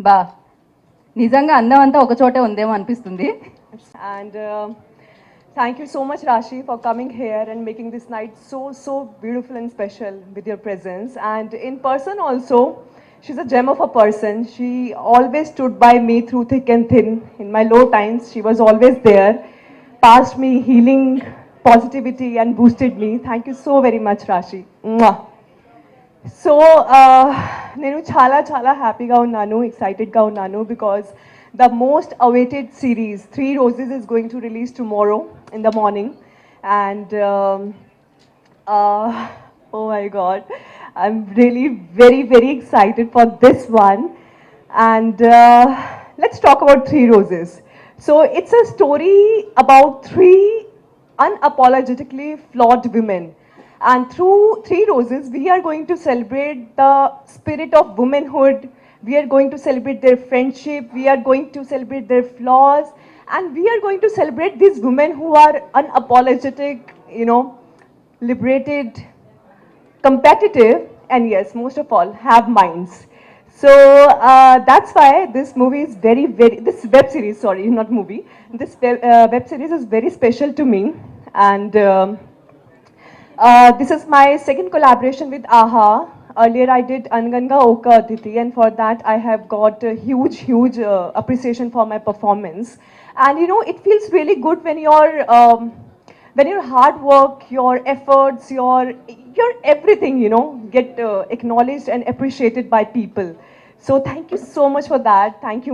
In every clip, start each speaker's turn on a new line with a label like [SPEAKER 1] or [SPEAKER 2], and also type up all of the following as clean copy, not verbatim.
[SPEAKER 1] బా నిజంగా అందం అంతా ఒక చోటే ఉందేమో అనిపిస్తుంది.
[SPEAKER 2] And thank you so much, Rashi, for coming here and making this night so beautiful and special with your presence. And in person also, she's a gem of a person. She always stood by me through thick and thin. In my low times, she was always there, passed me healing, positivity, and boosted me. Thank you so very much, Rashi. Mwah. So నేను చాలా హ్యాపీగా ఉన్నాను, ఎక్సైటెడ్గా ఉన్నాను, because the most awaited series 3 Roses is going to release tomorrow in the morning. And oh my god, I'm really very excited for this one. And let's talk about 3 Roses. So it's a story about 3 unapologetically flawed women. And through 3 Roses, we are going to celebrate the spirit of womanhood. We are going to celebrate their friendship. We are going to celebrate their flaws. And we are going to celebrate these women who are unapologetic, you know, liberated, competitive, and yes, most of all, have minds. So that's why this movie is this web series, sorry, not movie. This web series is very special to me. And this is my second collaboration with AHA. Earlier I did Anganga Oka Aditi, and for that I have got a huge appreciation for my performance. And you know, it feels really good when your hard work, your efforts, your everything, you know, get acknowledged and appreciated by people. So thank you so much for that. Thanks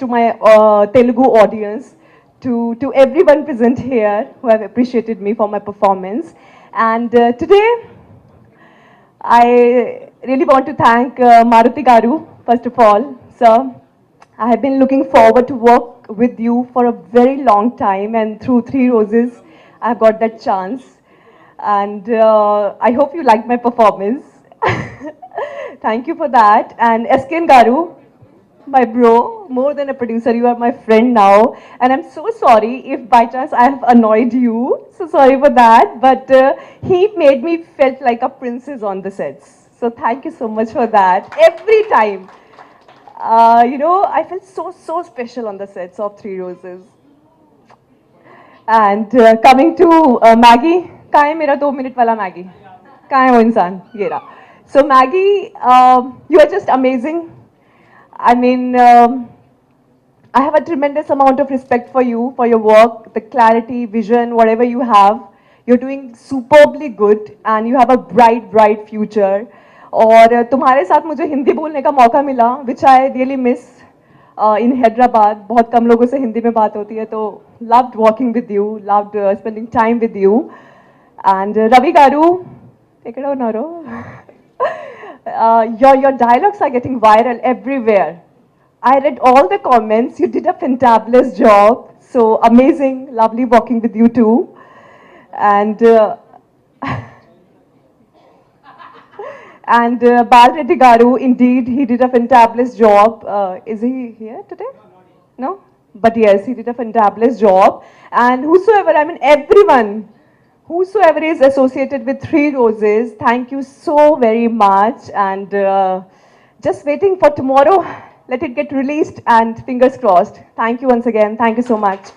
[SPEAKER 2] to my Telugu audience, to everyone present here who have appreciated me for my performance. And today, I really want to thank Maruti Garu, first of all. Sir, I have been looking forward to work with you for a very long time, and through 3 Roses, I got that chance. And I hope you liked my performance. Thank you for that. And SKN Garu, my bro, more than a producer, you are my friend now. And I'm so sorry if by chance I have annoyed you. So sorry for that. But he made me felt like a princess on the sets. So thank you so much for that. Every time, you know, I felt so special on the sets of 3 Roses. And coming to Maggie, कहाँ है मेरा 2 minute वाला Maggie? कहाँ है वो इंसान? ये रहा. So Maggie, you are just amazing. I mean, I have a tremendous amount of respect for you, for your work, the clarity, vision, whatever you have. You're doing superbly good, and you have a bright future. और तुम्हारे साथ मुझे हिंदी बोलने का मौका मिला, which I really miss in Hyderabad. बहुत कम लोगों से हिंदी में बात होती है, तो loved working with you, loved spending time with you. And Ravi Garu, take it on, Naro. Your dialogues are getting viral everywhere. I read all the comments. You did a fantabulous job. So amazing, lovely working with you too. And Bal Reddy Garu, indeed, he did a fantabulous job. Is he here today? No? But yes, he did a fantabulous job. And whosoever, I mean everyone, whosoever is associated with 3 Roses, thank you so very much. And just waiting for tomorrow. Let it get released, and fingers crossed. Thank you once again. Thank you so much.